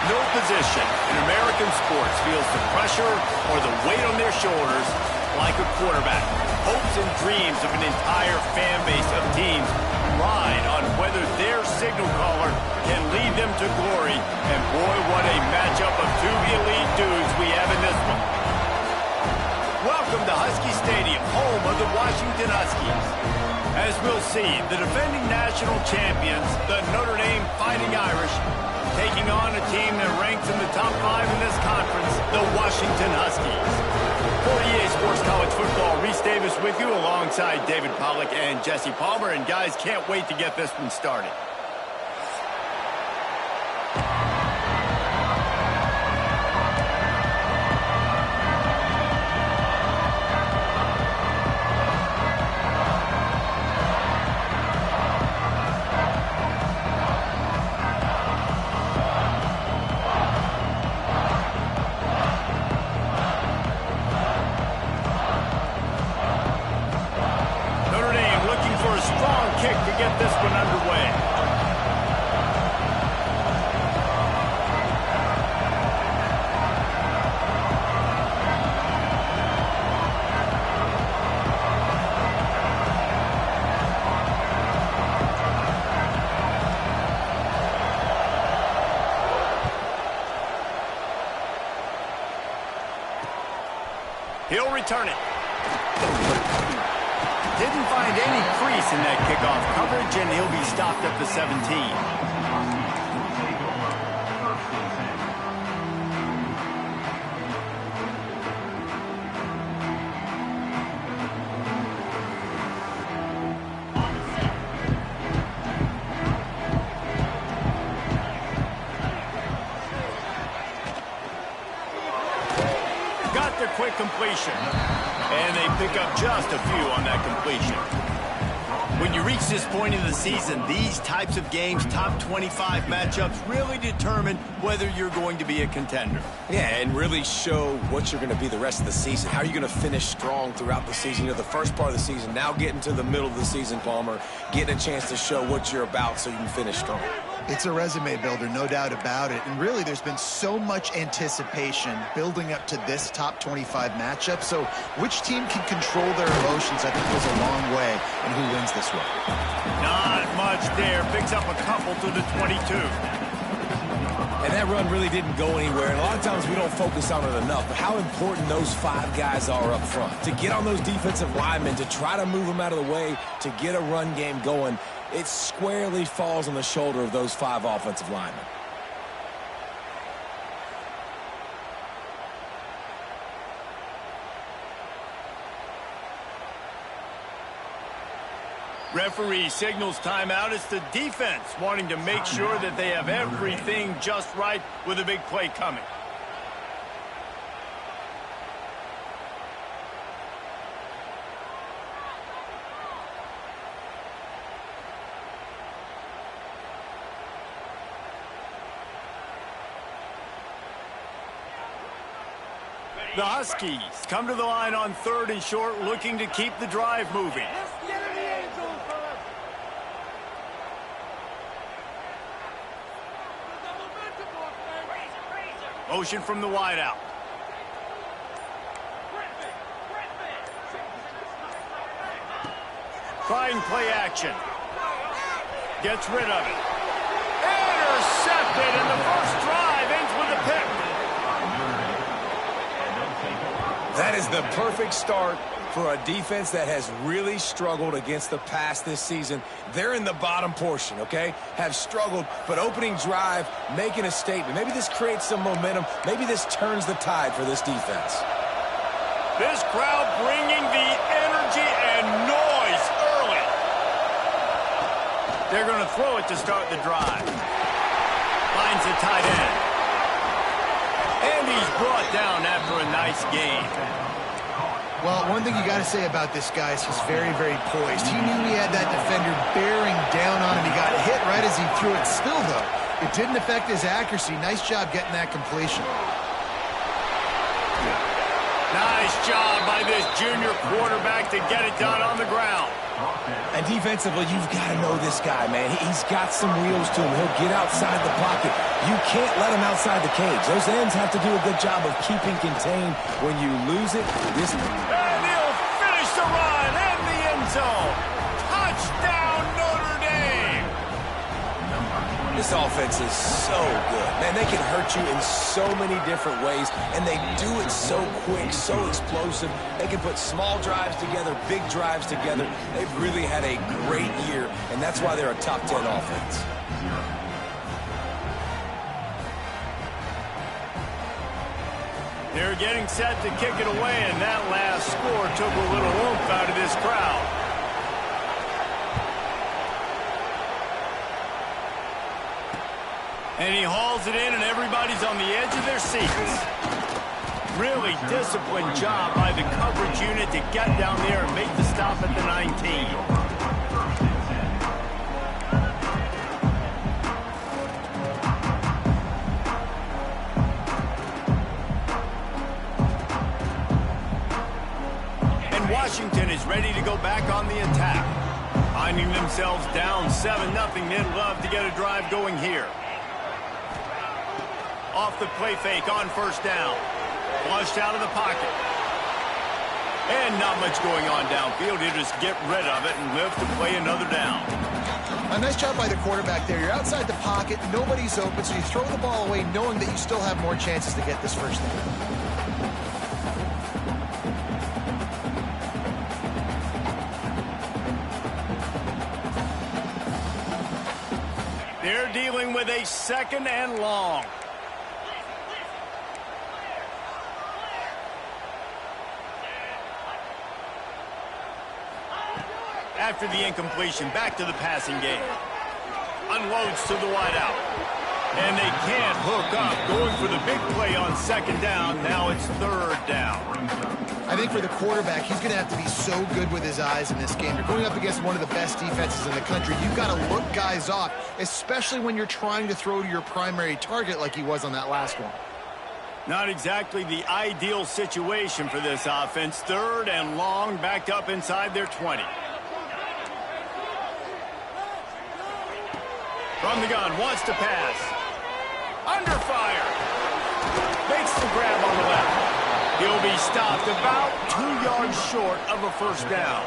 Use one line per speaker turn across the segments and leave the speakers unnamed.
No position in American sports feels the pressure or the weight on their shoulders like a quarterback. Hopes and dreams of an entire fan base of teams ride on whether their signal caller can lead them to glory. And boy, what a matchup of two elite dudes we have in this one. Welcome to Husky Stadium, home of the Washington Huskies. As we'll see, the defending national champions, the Notre Dame Fighting Irish, taking on a team that ranks in the top 5 in this conference, the Washington Huskies. For EA Sports College Football, Reese Davis with you alongside David Pollack and Jesse Palmer. And guys, can't wait to get this one started. Get this one underway. He'll return it. Didn't find any crease in that kickoff coverage, and he'll be stopped at the 17. Got the quick completion. And they pick up just a few on that completion. When you reach this point in the season, these types of games, top 25 matchups, really determine whether you're going to be a contender.
Yeah, and really show what you're going to be the rest of the season. How are you going to finish strong throughout the season? You know, the first part of the season, now getting to the middle of the season, Palmer, getting a chance to show what you're about so you can finish strong.
It's a resume builder, no doubt about it. And really, there's been so much anticipation building up to this top 25 matchup. So which team can control their emotions, I think, goes a long way in who wins this one.
Not much there. Picks up a couple to the 22.
And that run really didn't go anywhere. And a lot of times we don't focus on it enough. But how important those 5 guys are up front. To get on those defensive linemen, to try to move them out of the way, to get a run game going. It squarely falls on the shoulder of those 5 offensive linemen.
Referee signals timeout. It's the defense wanting to make sure that they have everything just right with a big play coming. The Huskies come to the line on 3rd and short, looking to keep the drive moving. Motion from the wideout. Trying play action. Gets rid of it. Intercepted, and the first drive ends with a pick.
That is the perfect start for a defense that has really struggled against the pass this season. They're in the bottom portion, okay? Have struggled, but opening drive, making a statement. Maybe this creates some momentum. Maybe this turns the tide for this defense.
This crowd bringing the energy and noise early. They're going to throw it to start the drive. Finds the tight end. And he's brought down after a nice gain.
Well, one thing you got to say about this guy is he's very, very poised. He knew he had that defender bearing down on him. He got hit right as he threw it. Still, though, it didn't affect his accuracy. Nice job getting that completion.
Nice job by this junior quarterback to get it done on the ground.
And defensively, you've got to know this guy, man. He's got some wheels to him. He'll get outside the pocket. You can't let them outside the cage. Those ends have to do a good job of keeping contained. When you lose it, this...
And he'll finish the run in the end zone. Touchdown, Notre Dame.
This offense is so good. Man, they can hurt you in so many different ways, and they do it so quick, so explosive. They can put small drives together, big drives together. They've really had a great year, and that's why they're a top 10 offense.
They're getting set to kick it away, and that last score took a little oomph out of this crowd. And he hauls it in, and everybody's on the edge of their seats. Really disciplined job by the coverage unit to get down there and make the stop at the 19. Washington is ready to go back on the attack. Finding themselves down 7-0, they'd love to get a drive going here. Off the play fake on first down. Flushed out of the pocket. And not much going on downfield. He'll just get rid of it and live to play another down.
A nice job by the quarterback there. You're outside the pocket, nobody's open, so you throw the ball away knowing that you still have more chances to get this first down.
They're dealing with a 2nd and long. After the incompletion, back to the passing game. Unloads to the wideout. And they can't hook up. Going for the big play on 2nd down. Now it's 3rd down.
I think for the quarterback, he's going to have to be so good with his eyes in this game. You're going up against one of the best defenses in the country. You've got to look guys off, especially when you're trying to throw to your primary target like he was on that last one.
Not exactly the ideal situation for this offense. 3rd and long, backed up inside their 20. From the gun, wants to pass. Under fire. Makes the grab on the left. He'll be stopped about 2 yards short of a first down.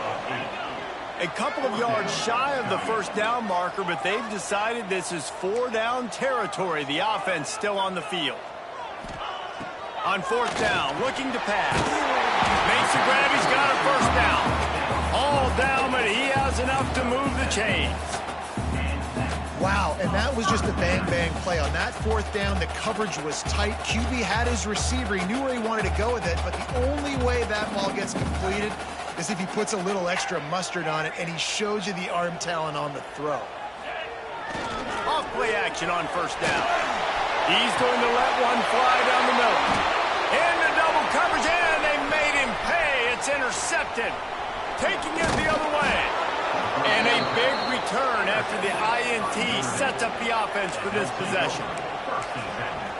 A couple of yards shy of the first down marker, but they've decided this is 4-down territory. The offense still on the field. On 4th down, looking to pass. Makes the grab, he's got a first down. All down, but he has enough to move the chains.
Wow, and that was just a bang-bang play. On that 4th down, the coverage was tight. QB had his receiver. He knew where he wanted to go with it, but the only way that ball gets completed is if he puts a little extra mustard on it, and he showed you the arm talent on the throw.
Off play action on first down. He's going to let one fly down the middle. Into double coverage, and they made him pay. It's intercepted. Taking it the other way. And a big return after the INT sets up the offense for this possession.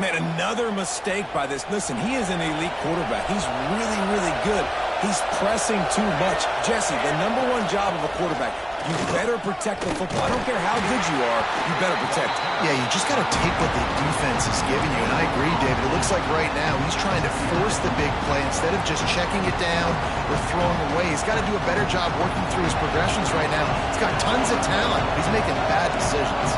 Man, another mistake by this. Listen, he is an elite quarterback. He's really, really good. He's pressing too much. Jesse, the #1 job of a quarterback, you better protect the football. I don't care how good you are, you better protect it.
Yeah, you just got to take what the defense is giving you. And I agree, David. It looks like right now he's trying to force the big play instead of just checking it down or throwing away. He's got to do a better job working through his progressions right now. He's got tons of talent. He's making bad decisions.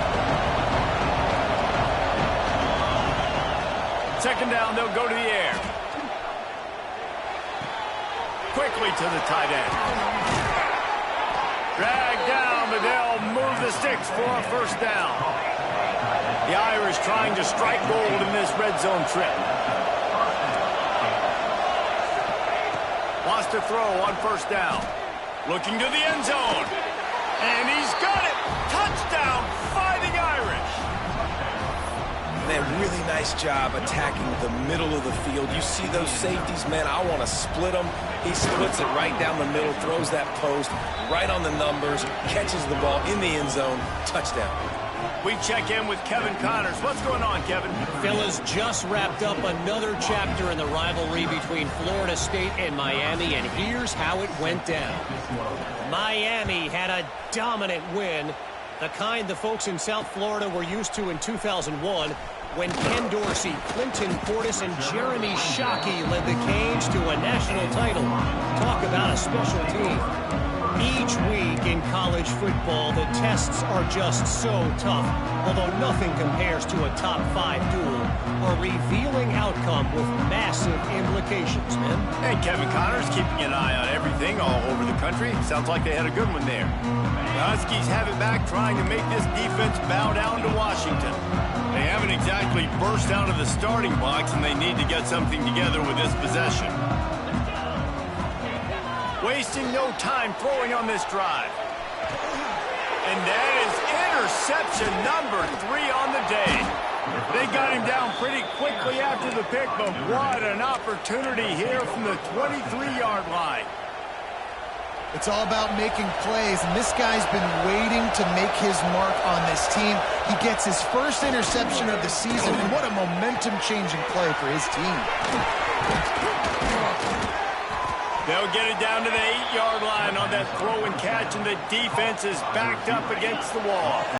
2nd down, they'll go to the air. Quickly to the tight end. Dragged down, but they'll move the sticks for a first down. The Irish trying to strike gold in this red zone trip. Wants to throw on first down. Looking to the end zone. And he's got it. Touchdown, Fighting Irish.
Man, really nice job attacking the middle of the field. You see those safeties, man, I want to split them. He splits it right down the middle, throws that post, right on the numbers, catches the ball in the end zone, touchdown.
We check in with Kevin Connors. What's going on, Kevin?
Fellas, just wrapped up another chapter in the rivalry between Florida State and Miami, and here's how it went down. Miami had a dominant win, the kind the folks in South Florida were used to in 2001. when Ken Dorsey, Clinton Portis, and Jeremy Shockey led the Canes to a national title. Talk about a special team. Each week in college football, the tests are just so tough. Although nothing compares to a top 5 duel, a revealing outcome with massive implications, man.
And Kevin Connor's keeping an eye on everything all over the country. Sounds like they had a good one there. The Huskies have it back, trying to make this defense bow down to Washington. They haven't exactly burst out of the starting blocks, and they need to get something together with this possession. Wasting no time throwing on this drive. And that is interception number 3 on the day. They got him down pretty quickly after the pick, but what an opportunity here from the 23-yard line.
It's all about making plays, and this guy's been waiting to make his mark on this team. He gets his first interception of the season, and what a momentum-changing play for his team.
They'll get it down to the 8-yard line on that throw and catch, and the defense is backed up against the wall.